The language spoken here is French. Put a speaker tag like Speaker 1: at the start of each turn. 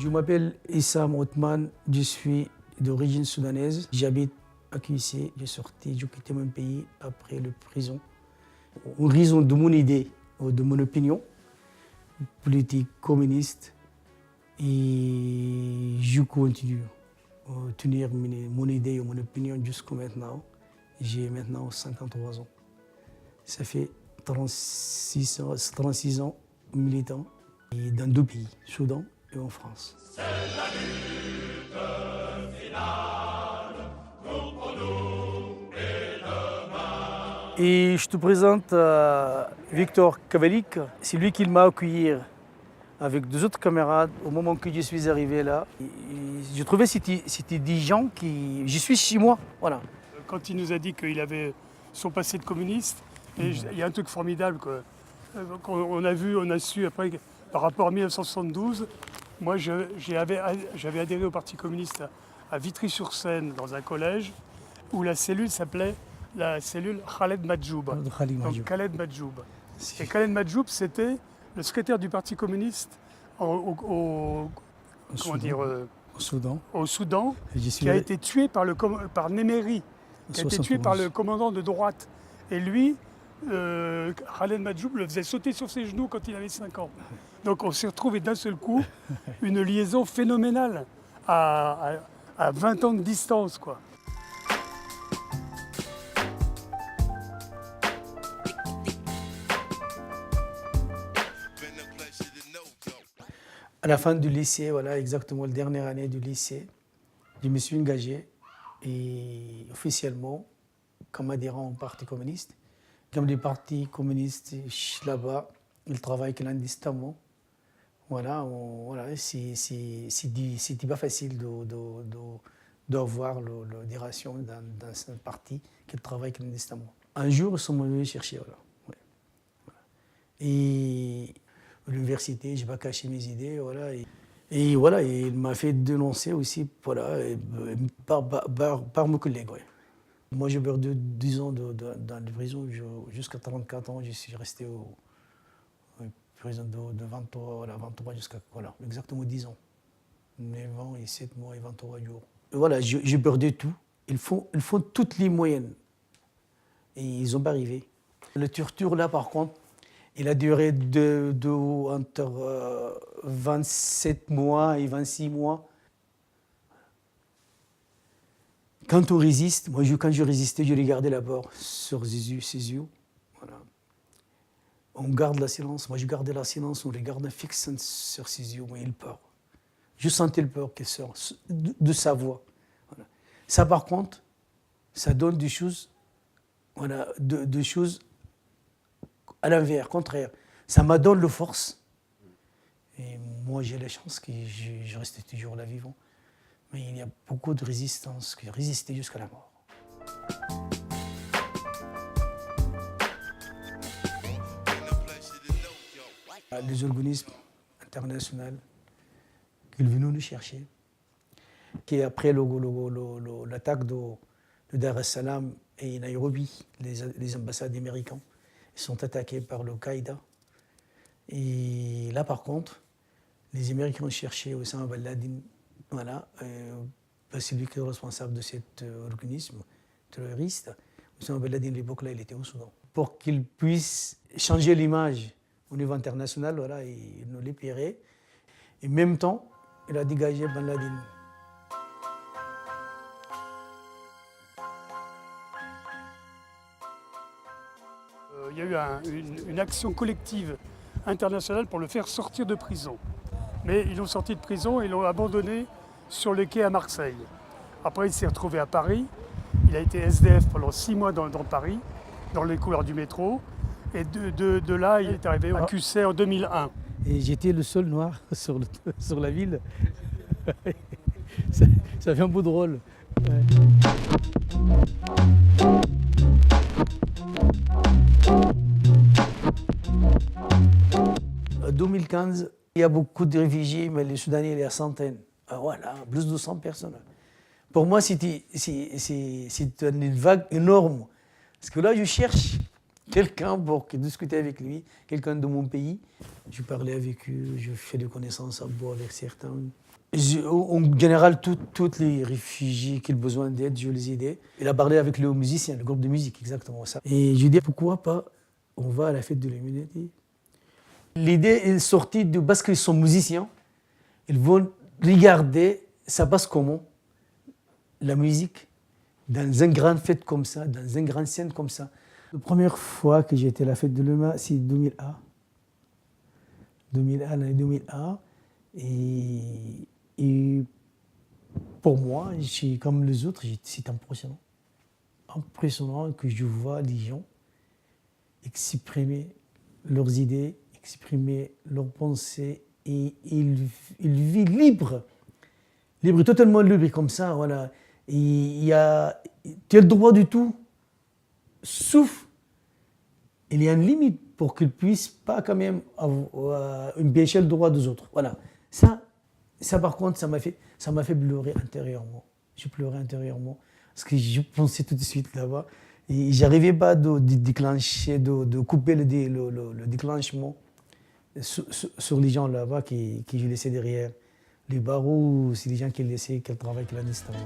Speaker 1: Je m'appelle Issam Othman, je suis d'origine soudanaise. J'habite à QC, j'ai quitté mon pays après la prison. En raison de mon idée, de mon opinion politique communiste, et je continue à tenir mon idée et mon opinion jusqu'à maintenant. J'ai maintenant 53 ans. Ça fait 36 ans militant et dans 2 pays, Soudan et en France. C'est la lutte finale, pour nous et demain. Et je te présente Victor Kavalik. C'est lui qui m'a accueilli avec 2 autres camarades au moment que je suis arrivé là. Et je trouvais que c'était des gens qui... Je suis chez moi, voilà.
Speaker 2: Quand il nous a dit qu'il avait son passé de communiste, et il y a un truc formidable qu'on a vu, on a su après, par rapport à 1972, moi j'avais adhéré au Parti communiste à Vitry-sur-Seine dans un collège où la cellule s'appelait la cellule Khaled Madjoub. Donc Khaled Madjoub. Et Khaled Madjoub, c'était le secrétaire du Parti communiste au Soudan, qui a été tué par Néméry, qui a été tué par le commandant de droite. Et lui, Khaled Madjoub le faisait sauter sur ses genoux quand il avait 5 ans. Donc on s'est retrouvé d'un seul coup, une liaison phénoménale à 20 ans de distance, quoi.
Speaker 1: À la fin du lycée, voilà, exactement la dernière année du lycée, je me suis engagé et officiellement comme adhérent au Parti communiste. Comme les partis communistes là-bas, ils travaillent clandestinement. Voilà, c'était pas facile d'avoir l'adhération dans un parti qui travaille clandestinement. Un jour, ils sont venus chercher. Voilà. Ouais. Voilà. Et à l'université, je n'ai pas caché mes idées. Voilà, et voilà, et il m'a fait dénoncer aussi voilà, par mes collègues. Ouais. Moi, j'ai perdu 10 ans dans la prison. Jusqu'à 34 ans, je suis resté en prison de 23 jusqu'à exactement 10 ans. 9 ans et 7 mois et 23 jours. Et voilà, j'ai perdu tout. Ils font toutes les moyennes. Et ils n'ont pas arrivé. Le torture, là, par contre, il a duré entre 27 mois et 26 mois. Quand on résiste, quand je résistais, je regardais d'abord sur ses yeux. Voilà. On garde la silence. Moi, je gardais la silence. On regarde fixe sur ses yeux. Moi, il peur. Je sentais le peur qui sort de sa voix. Voilà. Ça, par contre, ça donne des choses, voilà, des choses à l'inverse, contraire. Ça m'a donné la force. Et moi, j'ai la chance que je restais toujours là vivant. Mais il y a beaucoup de résistance qui résistaient jusqu'à la mort. Les organismes internationaux qui sont venus nous chercher, qui après l'attaque de Dar es Salaam et Nairobi, les ambassades américaines sont attaquées par l'Al-Qaïda. Et là, par contre, les Américains ont cherché Osama bin Laden. Voilà, c'est lui qui est responsable de cet organisme terroriste. Osama bin Laden, à l'époque-là, il était au Soudan. Pour qu'il puisse changer l'image au niveau international, voilà, il nous libérait. Et en même temps, il a dégagé bin Laden.
Speaker 2: Il y a eu une action collective internationale pour le faire sortir de prison. Mais ils l'ont sorti de prison et l'ont abandonné sur le quai à Marseille. Après, il s'est retrouvé à Paris. Il a été SDF pendant 6 mois dans Paris, dans les couloirs du métro. Et de là, il est arrivé à QC en 2001.
Speaker 1: Et j'étais le seul noir sur la ville. Ça fait un bout de drôle. Ouais. En 2015, il y a beaucoup de réfugiés, mais les Soudanais, il y a centaines. Voilà, plus de 100 personnes. Pour moi, c'est une vague énorme. Parce que là, je cherche quelqu'un pour discuter avec lui, quelqu'un de mon pays. Je parlais avec eux, je fais des connaissances à boire avec certains. En général, tous les réfugiés qui ont besoin d'aide, je les aidais. Il a parlé avec le musicien, le groupe de musique, exactement ça. Et je dis pourquoi pas, on va à la fête de l'humanité. L'idée est sortie parce qu'ils sont musiciens. Ils vont regarder, ça passe comment, la musique, dans une grande fête comme ça, dans une grande scène comme ça. La première fois que j'ai été à la fête de l'humain, c'est 2001. 2001, l'année 2001. Et pour moi, comme les autres, c'est impressionnant. Impressionnant que je vois les gens exprimer leurs idées, exprimer leurs pensées, et ils vivent libre, totalement libre comme ça, voilà. Et tu as le droit de tout, sauf il y a une limite pour qu'ils ne puissent pas quand même empêcher le droit des autres. Voilà. Ça par contre, ça m'a fait pleurer intérieurement. Je pleurais intérieurement parce que je pensais tout de suite là-bas et j'arrivais pas de déclencher, de couper le déclenchement sur les gens là-bas qui je laissais derrière. Les barreaux, c'est les gens qui laissaient qu'elle travaille clandestinement.